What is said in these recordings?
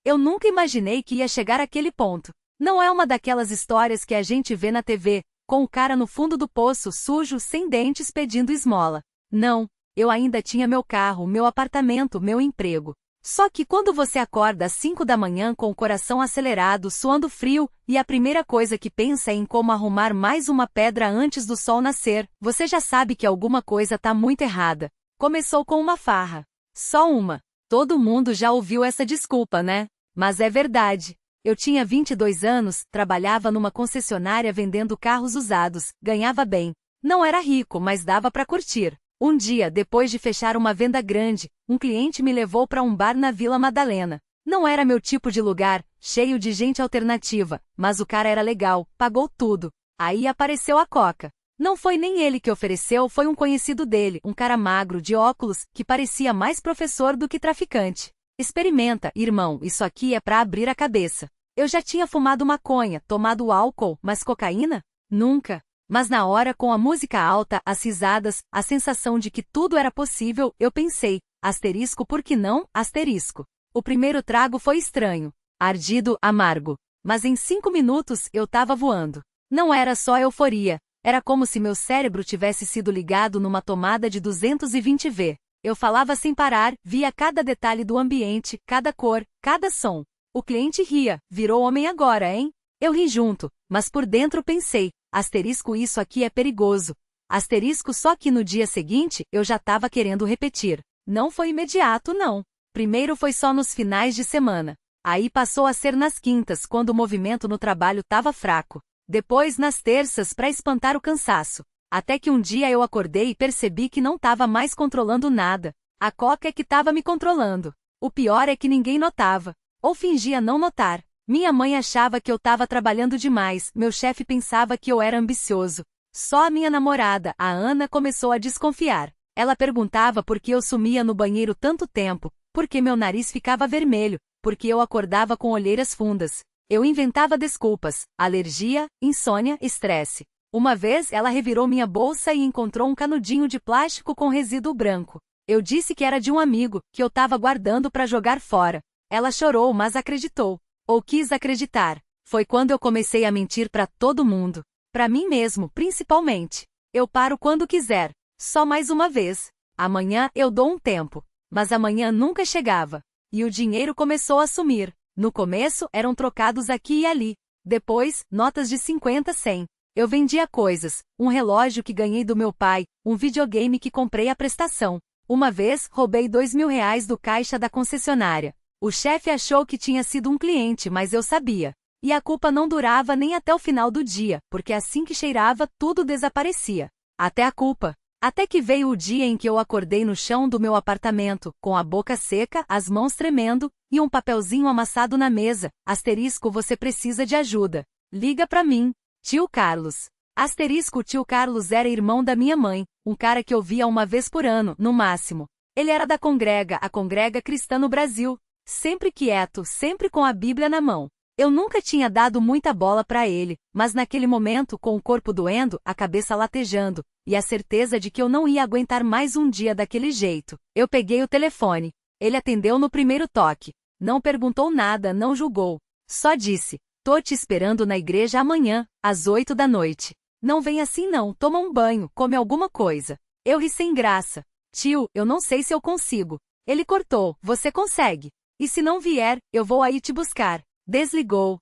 Eu nunca imaginei que ia chegar àquele ponto. Não é uma daquelas histórias que a gente vê na TV, com o cara no fundo do poço, sujo, sem dentes, pedindo esmola. Não, eu ainda tinha meu carro, meu apartamento, meu emprego. Só que quando você acorda às 5 da manhã com o coração acelerado, suando frio, e a primeira coisa que pensa é em como arrumar mais uma pedra antes do sol nascer, você já sabe que alguma coisa tá muito errada. Começou com uma farra. Só uma. Todo mundo já ouviu essa desculpa, né? Mas é verdade. Eu tinha 22 anos, trabalhava numa concessionária vendendo carros usados, ganhava bem. Não era rico, mas dava pra curtir. Um dia, depois de fechar uma venda grande, um cliente me levou para um bar na Vila Madalena. Não era meu tipo de lugar, cheio de gente alternativa, mas o cara era legal, pagou tudo. Aí apareceu a Coca. Não foi nem ele que ofereceu, foi um conhecido dele, um cara magro, de óculos, que parecia mais professor do que traficante. Experimenta, irmão, isso aqui é pra abrir a cabeça. Eu já tinha fumado maconha, tomado álcool, mas cocaína? Nunca. Mas na hora, com a música alta, as risadas, a sensação de que tudo era possível, eu pensei, asterisco por que não, asterisco. O primeiro trago foi estranho, ardido, amargo. Mas em 5 minutos eu tava voando. Não era só euforia, era como se meu cérebro tivesse sido ligado numa tomada de 220 V. Eu falava sem parar, via cada detalhe do ambiente, cada cor, cada som. O cliente ria, virou homem agora, hein? Eu ri junto, mas por dentro pensei, asterisco, isso aqui é perigoso. Asterisco, só que no dia seguinte, eu já tava querendo repetir. Não foi imediato, não. Primeiro foi só nos finais de semana. Aí passou a ser nas quintas, quando o movimento no trabalho tava fraco. Depois nas terças, pra espantar o cansaço. Até que um dia eu acordei e percebi que não tava mais controlando nada. A Coca é que tava me controlando. O pior é que ninguém notava. Ou fingia não notar. Minha mãe achava que eu tava trabalhando demais, meu chefe pensava que eu era ambicioso. Só a minha namorada, a Ana, começou a desconfiar. Ela perguntava por que eu sumia no banheiro tanto tempo, por que meu nariz ficava vermelho, por que eu acordava com olheiras fundas. Eu inventava desculpas, alergia, insônia, estresse. Uma vez ela revirou minha bolsa e encontrou um canudinho de plástico com resíduo branco. Eu disse que era de um amigo, que eu tava guardando pra jogar fora. Ela chorou, mas acreditou. Ou quis acreditar. Foi quando eu comecei a mentir pra todo mundo. Pra mim mesmo, principalmente. Eu paro quando quiser. Só mais uma vez. Amanhã eu dou um tempo. Mas amanhã nunca chegava. E o dinheiro começou a sumir. No começo, eram trocados aqui e ali. Depois, notas de 50, 100. Eu vendia coisas. Um relógio que ganhei do meu pai. Um videogame que comprei à prestação. Uma vez, roubei R$ 2.000 do caixa da concessionária. O chefe achou que tinha sido um cliente, mas eu sabia. E a culpa não durava nem até o final do dia, porque assim que cheirava, tudo desaparecia. Até a culpa. Até que veio o dia em que eu acordei no chão do meu apartamento, com a boca seca, as mãos tremendo, e um papelzinho amassado na mesa. Asterisco, você precisa de ajuda. Liga pra mim. Tio Carlos. Asterisco, o tio Carlos era irmão da minha mãe, um cara que eu via uma vez por ano, no máximo. Ele era da Congrega, a Congrega Cristã no Brasil. Sempre quieto, sempre com a Bíblia na mão. Eu nunca tinha dado muita bola pra ele, mas naquele momento, com o corpo doendo, a cabeça latejando, e a certeza de que eu não ia aguentar mais um dia daquele jeito, eu peguei o telefone. Ele atendeu no primeiro toque. Não perguntou nada, não julgou. Só disse, tô te esperando na igreja amanhã, às 8 da noite. Não vem assim não, toma um banho, come alguma coisa. Eu ri sem graça. Tio, eu não sei se eu consigo. Ele cortou, você consegue. E se não vier, eu vou aí te buscar. Desligou.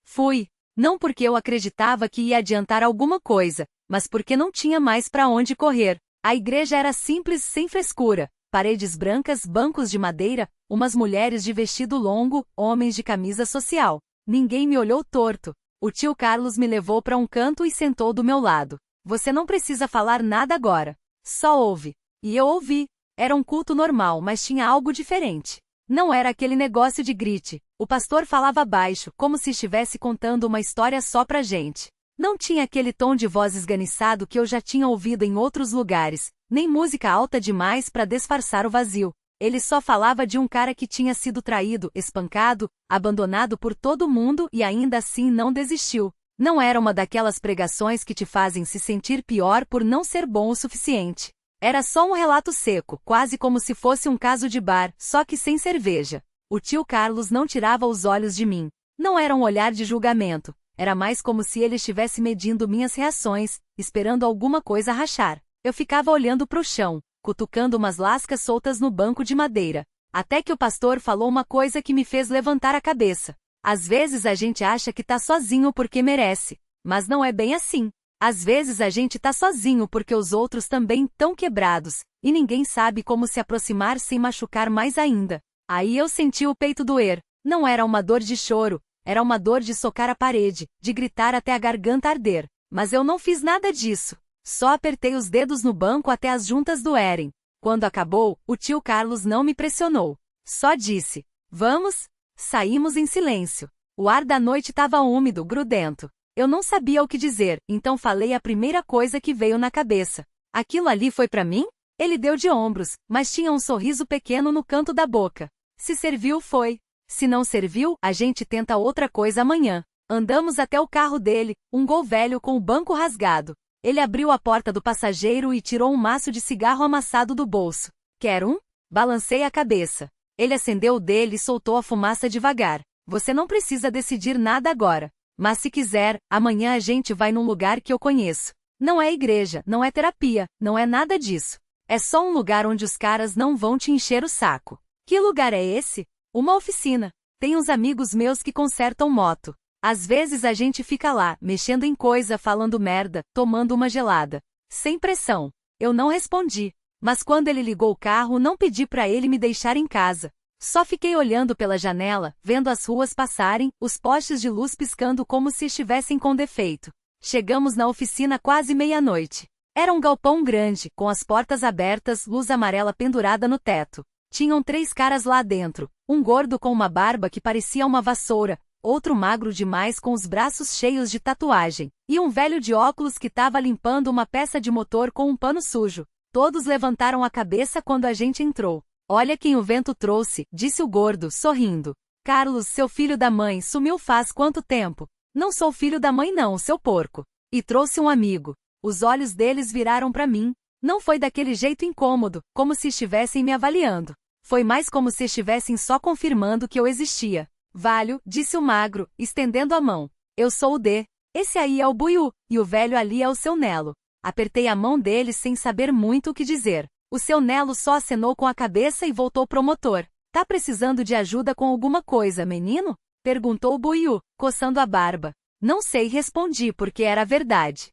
Fui. Não porque eu acreditava que ia adiantar alguma coisa, mas porque não tinha mais pra onde correr. A igreja era simples, sem frescura. Paredes brancas, bancos de madeira, umas mulheres de vestido longo, homens de camisa social. Ninguém me olhou torto. O tio Carlos me levou pra um canto e sentou do meu lado. Você não precisa falar nada agora. Só ouve. E eu ouvi. Era um culto normal, mas tinha algo diferente. Não era aquele negócio de grite. O pastor falava baixo, como se estivesse contando uma história só pra gente. Não tinha aquele tom de voz esganiçado que eu já tinha ouvido em outros lugares, nem música alta demais pra disfarçar o vazio. Ele só falava de um cara que tinha sido traído, espancado, abandonado por todo mundo e ainda assim não desistiu. Não era uma daquelas pregações que te fazem se sentir pior por não ser bom o suficiente. Era só um relato seco, quase como se fosse um caso de bar, só que sem cerveja. O tio Carlos não tirava os olhos de mim. Não era um olhar de julgamento, era mais como se ele estivesse medindo minhas reações, esperando alguma coisa rachar. Eu ficava olhando para o chão, cutucando umas lascas soltas no banco de madeira. Até que o pastor falou uma coisa que me fez levantar a cabeça. Às vezes a gente acha que tá sozinho porque merece, mas não é bem assim. Às vezes a gente tá sozinho porque os outros também tão quebrados, e ninguém sabe como se aproximar sem machucar mais ainda. Aí eu senti o peito doer. Não era uma dor de choro, era uma dor de socar a parede, de gritar até a garganta arder. Mas eu não fiz nada disso. Só apertei os dedos no banco até as juntas doerem. Quando acabou, o tio Carlos não me pressionou. Só disse: vamos? Saímos em silêncio. O ar da noite estava úmido, grudento. Eu não sabia o que dizer, então falei a primeira coisa que veio na cabeça. Aquilo ali foi pra mim? Ele deu de ombros, mas tinha um sorriso pequeno no canto da boca. Se serviu, foi. Se não serviu, a gente tenta outra coisa amanhã. Andamos até o carro dele, um Gol velho com o banco rasgado. Ele abriu a porta do passageiro e tirou um maço de cigarro amassado do bolso. Quer um? Balancei a cabeça. Ele acendeu o dele e soltou a fumaça devagar. Você não precisa decidir nada agora. Mas se quiser, amanhã a gente vai num lugar que eu conheço. Não é igreja, não é terapia, não é nada disso. É só um lugar onde os caras não vão te encher o saco. Que lugar é esse? Uma oficina. Tem uns amigos meus que consertam moto. Às vezes a gente fica lá, mexendo em coisa, falando merda, tomando uma gelada. Sem pressão. Eu não respondi. Mas quando ele ligou o carro, não pedi pra ele me deixar em casa. Só fiquei olhando pela janela, vendo as ruas passarem, os postes de luz piscando como se estivessem com defeito. Chegamos na oficina quase meia-noite. Era um galpão grande, com as portas abertas, luz amarela pendurada no teto. Tinham 3 caras lá dentro, um gordo com uma barba que parecia uma vassoura, outro magro demais com os braços cheios de tatuagem, e um velho de óculos que estava limpando uma peça de motor com um pano sujo. Todos levantaram a cabeça quando a gente entrou. Olha quem o vento trouxe, disse o gordo, sorrindo. Carlos, seu filho da mãe, sumiu faz quanto tempo? Não sou filho da mãe não, seu porco. E trouxe um amigo. Os olhos deles viraram para mim. Não foi daquele jeito incômodo, como se estivessem me avaliando. Foi mais como se estivessem só confirmando que eu existia. Valho, disse o magro, estendendo a mão. Eu sou o D. Esse aí é o Buiú, e o velho ali é o seu Nelo. Apertei a mão dele sem saber muito o que dizer. O seu Nelo só acenou com a cabeça e voltou pro motor. Tá precisando de ajuda com alguma coisa, menino? Perguntou o Buiú, coçando a barba. Não sei, respondi porque era verdade.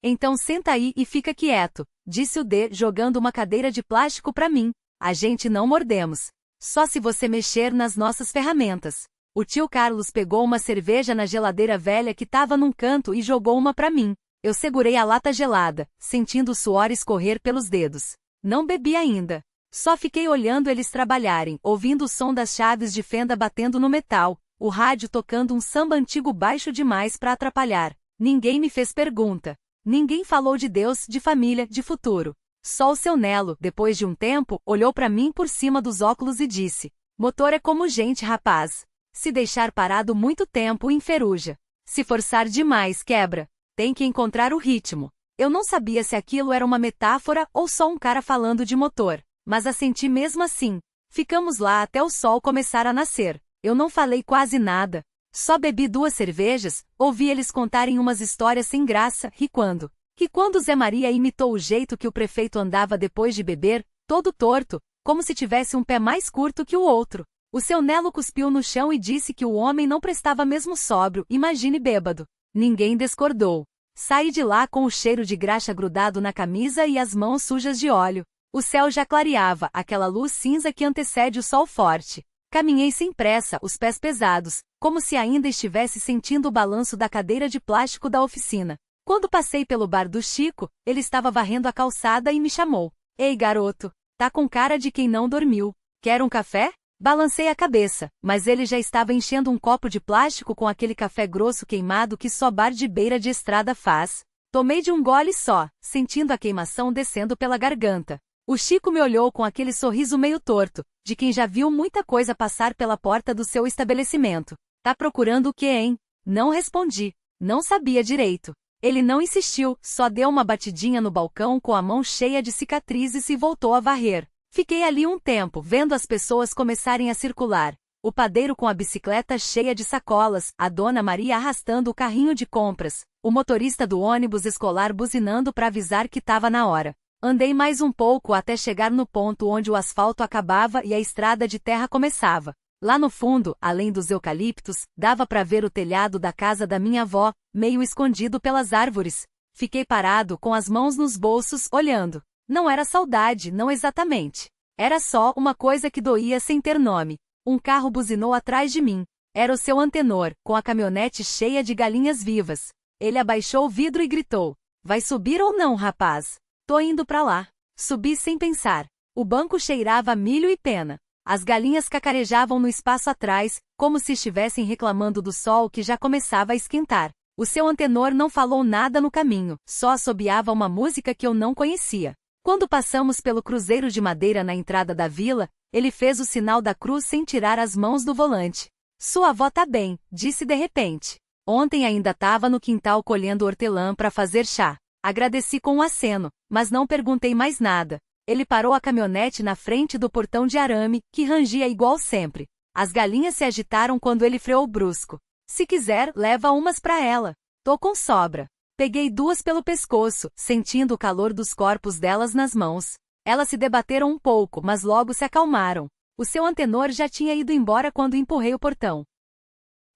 Então senta aí e fica quieto, disse o D, jogando uma cadeira de plástico pra mim. A gente não mordemos. Só se você mexer nas nossas ferramentas. O tio Carlos pegou uma cerveja na geladeira velha que tava num canto e jogou uma pra mim. Eu segurei a lata gelada, sentindo o suor escorrer pelos dedos. Não bebi ainda. Só fiquei olhando eles trabalharem, ouvindo o som das chaves de fenda batendo no metal, o rádio tocando um samba antigo baixo demais pra atrapalhar. Ninguém me fez pergunta. Ninguém falou de Deus, de família, de futuro. Só o seu Nelo, depois de um tempo, olhou pra mim por cima dos óculos e disse: motor é como gente, rapaz. Se deixar parado muito tempo, enferruja. Se forçar demais, quebra. Tem que encontrar o ritmo. Eu não sabia se aquilo era uma metáfora ou só um cara falando de motor, mas assenti mesmo assim. Ficamos lá até o sol começar a nascer. Eu não falei quase nada. Só bebi 2 cervejas, ouvi eles contarem umas histórias sem graça, e quando Zé Maria imitou o jeito que o prefeito andava depois de beber, todo torto, como se tivesse um pé mais curto que o outro. O seu Nelo cuspiu no chão e disse que o homem não prestava mesmo sóbrio, imagine bêbado. Ninguém discordou. Saí de lá com o cheiro de graxa grudado na camisa e as mãos sujas de óleo. O céu já clareava, aquela luz cinza que antecede o sol forte. Caminhei sem pressa, os pés pesados, como se ainda estivesse sentindo o balanço da cadeira de plástico da oficina. Quando passei pelo bar do Chico, ele estava varrendo a calçada e me chamou. Ei, garoto, tá com cara de quem não dormiu. Quer um café? Balancei a cabeça, mas ele já estava enchendo um copo de plástico com aquele café grosso queimado que só bar de beira de estrada faz. Tomei de um gole só, sentindo a queimação descendo pela garganta. O Chico me olhou com aquele sorriso meio torto, de quem já viu muita coisa passar pela porta do seu estabelecimento. Tá procurando o quê, hein? Não respondi. Não sabia direito. Ele não insistiu, só deu uma batidinha no balcão com a mão cheia de cicatrizes e voltou a varrer. Fiquei ali um tempo, vendo as pessoas começarem a circular. O padeiro com a bicicleta cheia de sacolas, a dona Maria arrastando o carrinho de compras, o motorista do ônibus escolar buzinando para avisar que estava na hora. Andei mais um pouco até chegar no ponto onde o asfalto acabava e a estrada de terra começava. Lá no fundo, além dos eucaliptos, dava para ver o telhado da casa da minha avó, meio escondido pelas árvores. Fiquei parado com as mãos nos bolsos, olhando. Não era saudade, não exatamente. Era só uma coisa que doía sem ter nome. Um carro buzinou atrás de mim. Era o seu Antenor, com a caminhonete cheia de galinhas vivas. Ele abaixou o vidro e gritou: "Vai subir ou não, rapaz? Tô indo pra lá." Subi sem pensar. O banco cheirava a milho e pena. As galinhas cacarejavam no espaço atrás, como se estivessem reclamando do sol que já começava a esquentar. O seu Antenor não falou nada no caminho, só assobiava uma música que eu não conhecia. Quando passamos pelo cruzeiro de madeira na entrada da vila, ele fez o sinal da cruz sem tirar as mãos do volante. "Sua avó tá bem", disse de repente. "Ontem ainda estava no quintal colhendo hortelã para fazer chá." Agradeci com um aceno, mas não perguntei mais nada. Ele parou a caminhonete na frente do portão de arame, que rangia igual sempre. As galinhas se agitaram quando ele freou brusco. "Se quiser, leva umas para ela. Tô com sobra." Peguei duas pelo pescoço, sentindo o calor dos corpos delas nas mãos. Elas se debateram um pouco, mas logo se acalmaram. O seu Antenor já tinha ido embora quando empurrei o portão.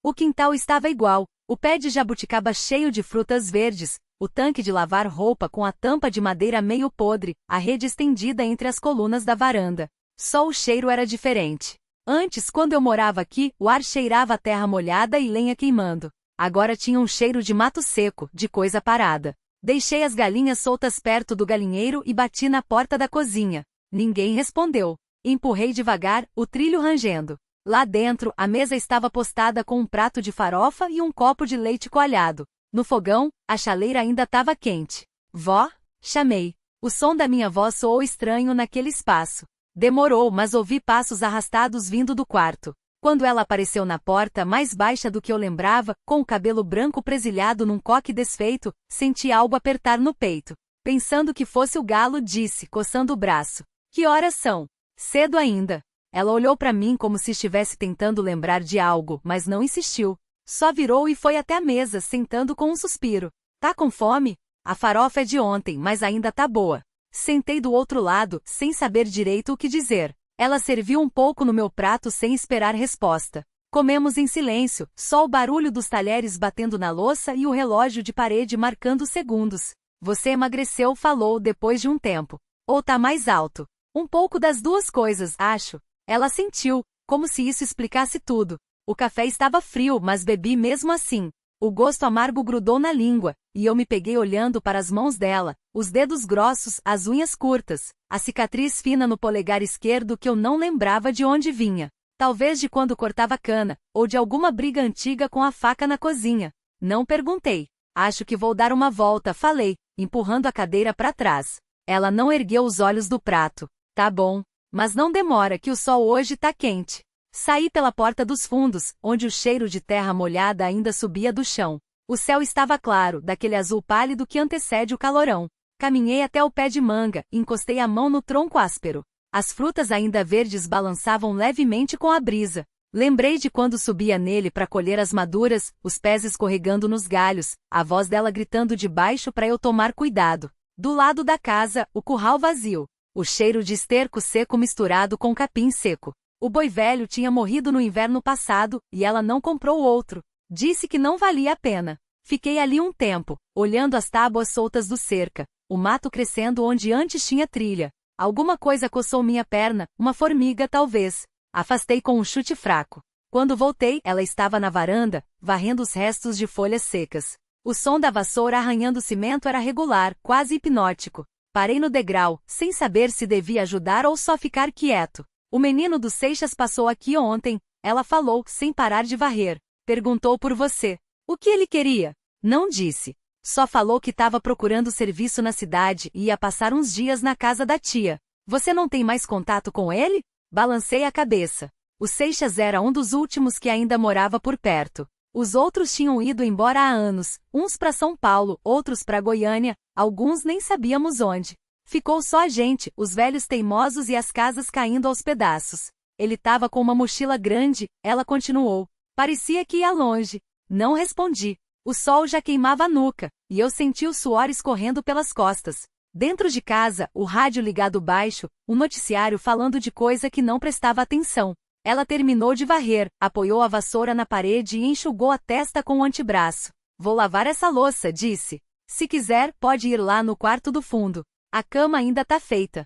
O quintal estava igual, o pé de jabuticaba cheio de frutas verdes, o tanque de lavar roupa com a tampa de madeira meio podre, a rede estendida entre as colunas da varanda. Só o cheiro era diferente. Antes, quando eu morava aqui, o ar cheirava a terra molhada e lenha queimando. Agora tinha um cheiro de mato seco, de coisa parada. Deixei as galinhas soltas perto do galinheiro e bati na porta da cozinha. Ninguém respondeu. Empurrei devagar, o trilho rangendo. Lá dentro, a mesa estava postada com um prato de farofa e um copo de leite coalhado. No fogão, a chaleira ainda estava quente. "Vó?" chamei. O som da minha voz soou estranho naquele espaço. Demorou, mas ouvi passos arrastados vindo do quarto. Quando ela apareceu na porta, mais baixa do que eu lembrava, com o cabelo branco presilhado num coque desfeito, senti algo apertar no peito. Pensando que fosse o galo, disse, coçando o braço: "Que horas são?" "Cedo ainda." Ela olhou para mim como se estivesse tentando lembrar de algo, mas não insistiu. Só virou e foi até a mesa, sentando com um suspiro. "Tá com fome? A farofa é de ontem, mas ainda tá boa." Sentei do outro lado, sem saber direito o que dizer. Ela serviu um pouco no meu prato sem esperar resposta. Comemos em silêncio, só o barulho dos talheres batendo na louça e o relógio de parede marcando segundos. "Você emagreceu", falou depois de um tempo. "Ou tá mais alto?" "Um pouco das duas coisas, acho." Ela sentiu, como se isso explicasse tudo. O café estava frio, mas bebi mesmo assim. O gosto amargo grudou na língua, e eu me peguei olhando para as mãos dela, os dedos grossos, as unhas curtas, a cicatriz fina no polegar esquerdo que eu não lembrava de onde vinha. Talvez de quando cortava cana, ou de alguma briga antiga com a faca na cozinha. Não perguntei. "Acho que vou dar uma volta", falei, empurrando a cadeira para trás. Ela não ergueu os olhos do prato. "Tá bom, mas não demora que o sol hoje tá quente." Saí pela porta dos fundos, onde o cheiro de terra molhada ainda subia do chão. O céu estava claro, daquele azul pálido que antecede o calorão. Caminhei até o pé de manga, encostei a mão no tronco áspero. As frutas ainda verdes balançavam levemente com a brisa. Lembrei de quando subia nele para colher as maduras, os pés escorregando nos galhos, a voz dela gritando de baixo para eu tomar cuidado. Do lado da casa, o curral vazio. O cheiro de esterco seco misturado com capim seco. O boi velho tinha morrido no inverno passado, e ela não comprou outro. Disse que não valia a pena. Fiquei ali um tempo, olhando as tábuas soltas do cerca, o mato crescendo onde antes tinha trilha. Alguma coisa coçou minha perna, uma formiga talvez. Afastei com um chute fraco. Quando voltei, ela estava na varanda, varrendo os restos de folhas secas. O som da vassoura arranhando o cimento era regular, quase hipnótico. Parei no degrau, sem saber se devia ajudar ou só ficar quieto. "O menino dos Seixas passou aqui ontem", ela falou, sem parar de varrer. "Perguntou por você." "O que ele queria?" "Não disse. Só falou que estava procurando serviço na cidade e ia passar uns dias na casa da tia." "Você não tem mais contato com ele?" Balancei a cabeça. O Seixas era um dos últimos que ainda morava por perto. Os outros tinham ido embora há anos, uns para São Paulo, outros para Goiânia, alguns nem sabíamos onde. Ficou só a gente, os velhos teimosos e as casas caindo aos pedaços. Ele tava com uma mochila grande, ela continuou. Parecia que ia longe. Não respondi. O sol já queimava a nuca, e eu senti o suor escorrendo pelas costas. Dentro de casa, o rádio ligado baixo, um noticiário falando de coisa que não prestava atenção. Ela terminou de varrer, apoiou a vassoura na parede e enxugou a testa com o antebraço. Vou lavar essa louça, disse. Se quiser, pode ir lá no quarto do fundo. A cama ainda tá feita.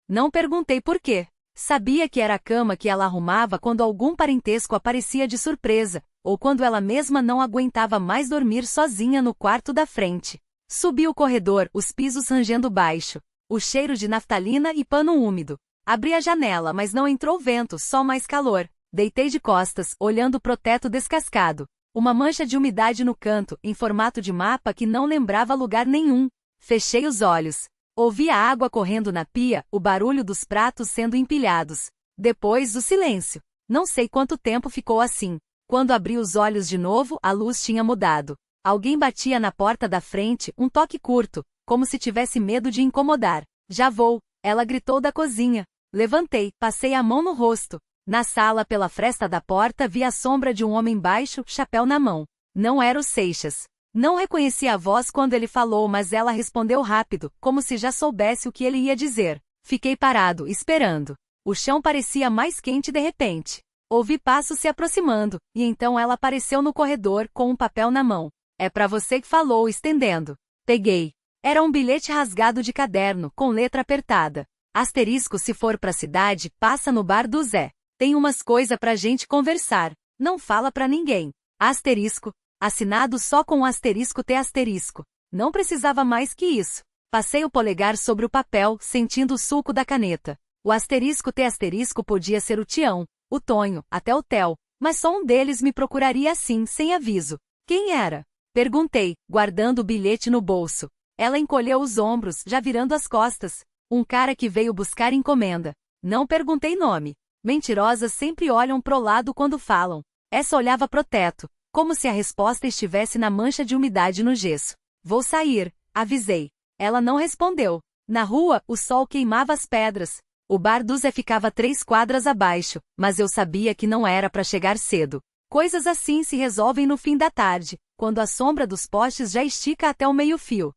Não perguntei por quê. Sabia que era a cama que ela arrumava quando algum parentesco aparecia de surpresa, ou quando ela mesma não aguentava mais dormir sozinha no quarto da frente. Subi o corredor, os pisos rangendo baixo. O cheiro de naftalina e pano úmido. Abri a janela, mas não entrou vento, só mais calor. Deitei de costas, olhando pro teto descascado. Uma mancha de umidade no canto, em formato de mapa que não lembrava lugar nenhum. Fechei os olhos. Ouvi a água correndo na pia, o barulho dos pratos sendo empilhados. Depois, o silêncio. Não sei quanto tempo ficou assim. Quando abri os olhos de novo, a luz tinha mudado. Alguém batia na porta da frente, um toque curto, como se tivesse medo de incomodar. Já vou, ela gritou da cozinha. Levantei, passei a mão no rosto. Na sala, pela fresta da porta, vi a sombra de um homem baixo, chapéu na mão. Não era o Seixas. Não reconheci a voz quando ele falou, mas ela respondeu rápido, como se já soubesse o que ele ia dizer. Fiquei parado, esperando. O chão parecia mais quente de repente. Ouvi passos se aproximando, e então ela apareceu no corredor, com um papel na mão. É pra você que falou, estendendo. Peguei. Era um bilhete rasgado de caderno, com letra apertada. Asterisco: se for pra cidade, passa no bar do Zé. Tem umas coisa pra gente conversar. Não fala pra ninguém. Asterisco. Assinado só com asterisco T asterisco. Não precisava mais que isso. Passei o polegar sobre o papel, sentindo o sulco da caneta. O asterisco T asterisco podia ser o Tião, o Tonho, até o Theo, mas só um deles me procuraria assim, sem aviso. Quem era? Perguntei, guardando o bilhete no bolso. Ela encolheu os ombros, já virando as costas. Um cara que veio buscar encomenda. Não perguntei nome. Mentirosas sempre olham pro lado quando falam. Essa olhava pro teto, como se a resposta estivesse na mancha de umidade no gesso. Vou sair, avisei. Ela não respondeu. Na rua, o sol queimava as pedras. O bar do Zé ficava 3 quadras abaixo, mas eu sabia que não era para chegar cedo. Coisas assim se resolvem no fim da tarde, quando a sombra dos postes já estica até o meio-fio.